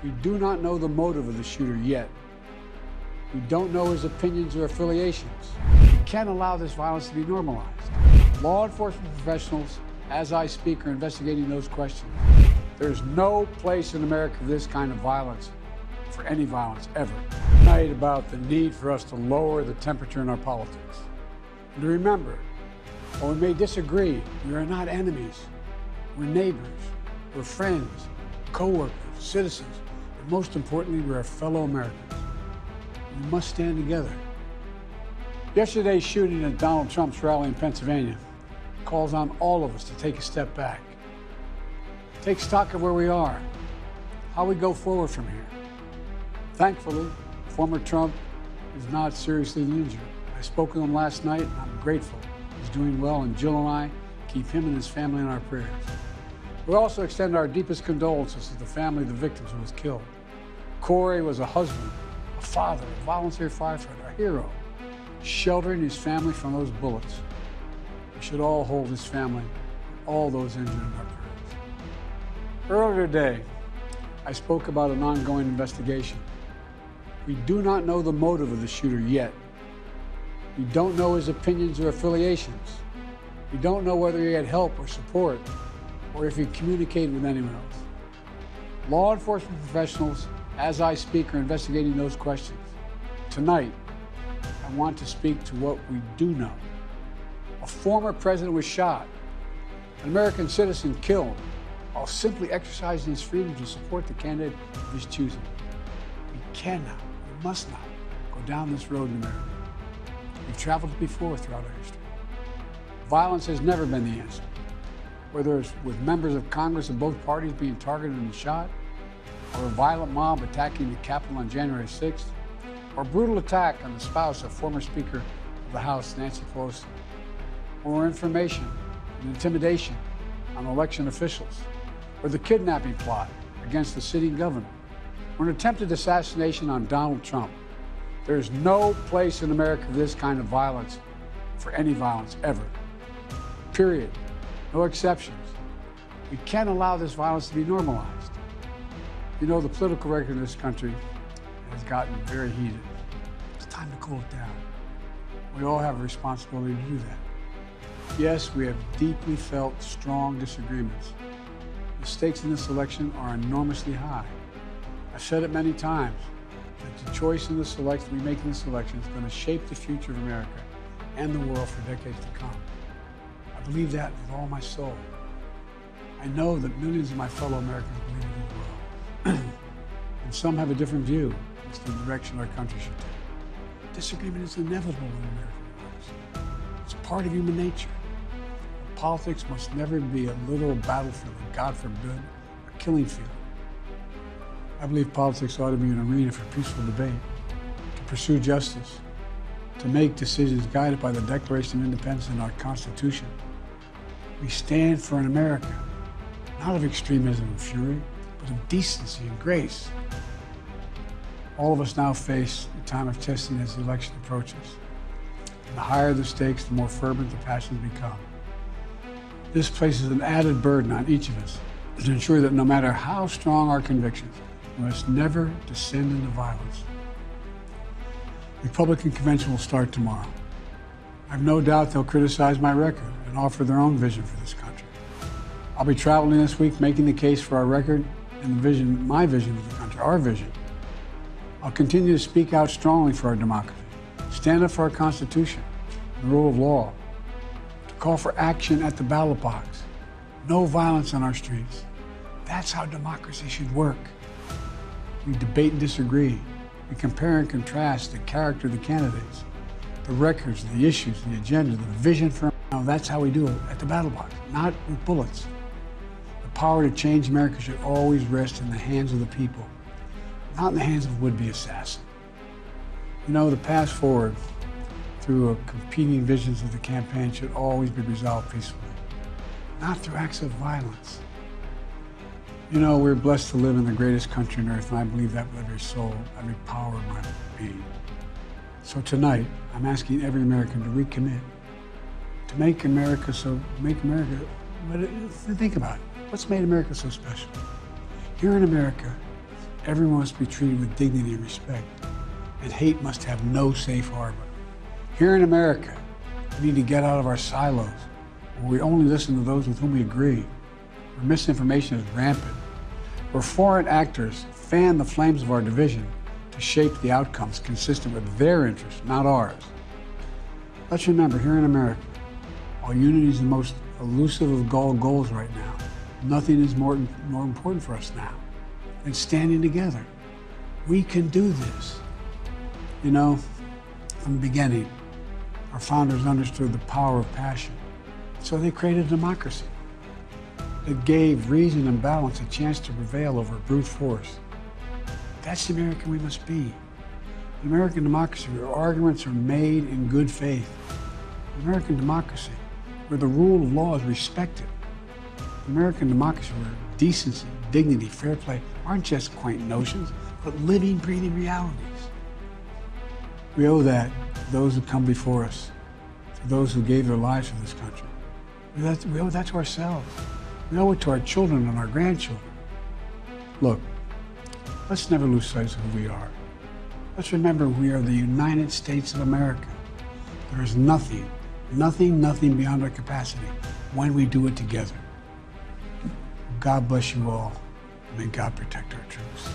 We do not know the motive of the shooter yet. We don't know his opinions or affiliations. We can't allow this violence to be normalized. Law enforcement professionals, as I speak, are investigating those questions. There's no place in America for this kind of violence, for any violence, ever. Tonight about the need for us to lower the temperature in our politics. And to remember, while we may disagree, we are not enemies. We're neighbors, we're friends, co-workers, citizens, and most importantly, we're fellow Americans. We must stand together. Yesterday's shooting at Donald Trump's rally in Pennsylvania calls on all of us to take a step back. Take stock of where we are, how we go forward from here. Thankfully, former Trump is not seriously injured. I spoke with him last night, and I'm grateful. He's doing well, and Jill and I keep him and his family in our prayers. We also extend our deepest condolences to the family of the victims who was killed. Corey was a husband, a father, a volunteer firefighter, a hero, sheltering his family from those bullets. We should all hold his family, all those injured in our prayers. Earlier today, I spoke about an ongoing investigation. We do not know the motive of the shooter yet. We don't know his opinions or affiliations. We don't know whether he had help or support, or if he communicated with anyone else. Law enforcement professionals, as I speak, are investigating those questions. Tonight, I want to speak to what we do know. A former president was shot, an American citizen killed, while simply exercising his freedom to support the candidate of his choosing. We cannot, we must not go down this road in America. We've traveled before throughout our history. Violence has never been the answer. Whether it's with members of Congress of both parties being targeted and shot, or a violent mob attacking the Capitol on January 6th, or a brutal attack on the spouse of former Speaker of the House, Nancy Pelosi, or information and intimidation on election officials, or the kidnapping plot against the sitting governor, or an attempted assassination on Donald Trump. There's no place in America for this kind of violence, for any violence, ever. Period. No exceptions. We can't allow this violence to be normalized. You know, the political record in this country has gotten very heated. It's time to cool it down. We all have a responsibility to do that. Yes, we have deeply felt strong disagreements. The stakes in this election are enormously high. I've said it many times, that the choice in this election we make in this election is going to shape the future of America and the world for decades to come. I believe that with all my soul. I know that millions of my fellow Americans believe it as well. And some have a different view as to the direction our country should take. Disagreement is inevitable in American democracy. It's part of human nature. Politics must never be a literal battlefield, and God forbid, a killing field. I believe politics ought to be an arena for peaceful debate, to pursue justice, to make decisions guided by the Declaration of Independence and our Constitution. We stand for an America, not of extremism and fury, but of decency and grace. All of us now face a time of testing as the election approaches. And the higher the stakes, the more fervent the passions become. This places an added burden on each of us to ensure that no matter how strong our convictions, we must never descend into violence. The Republican convention will start tomorrow. I have no doubt they'll criticize my record and offer their own vision for this country. I'll be traveling this week making the case for our record and the vision, my vision of the country, our vision. I'll continue to speak out strongly for our democracy, stand up for our Constitution, the rule of law, to call for action at the ballot box, no violence on our streets. That's how democracy should work. We debate and disagree. We compare and contrast the character of the candidates, the records, the issues, the agenda, the vision for. That's how we do it at the battle box, not with bullets. The power to change America should always rest in the hands of the people, not in the hands of would-be assassins. You know, the path forward through competing visions of the campaign should always be resolved peacefully, not through acts of violence. You know, we're blessed to live in the greatest country on earth, and I believe that with every soul, every power of my being. So tonight, I'm asking every American to recommit, to make America, but think about it. What's made America so special? Here in America, Everyone must be treated with dignity and respect, and hate must have no safe harbor. Here in America, we need to get out of our silos, where we only listen to those with whom we agree, where misinformation is rampant, where foreign actors fan the flames of our division to shape the outcomes consistent with their interests, not ours. Let's remember, here in America, while unity is the most elusive of goals right now, nothing is more important for us now than standing together. We can do this. You know, from the beginning, our founders understood the power of passion. So they created a democracy that gave reason and balance a chance to prevail over brute force. That's the American we must be. An American democracy where arguments are made in good faith. An American democracy where the rule of law is respected. An American democracy where decency, dignity, fair play aren't just quaint notions, but living, breathing realities. We owe that to those who come before us, to those who gave their lives for this country. We owe that to ourselves. We owe it to our children and our grandchildren. Look, let's never lose sight of who we are. Let's remember we are the United States of America. There is nothing beyond our capacity when we do it together. God bless you all. May God protect our troops.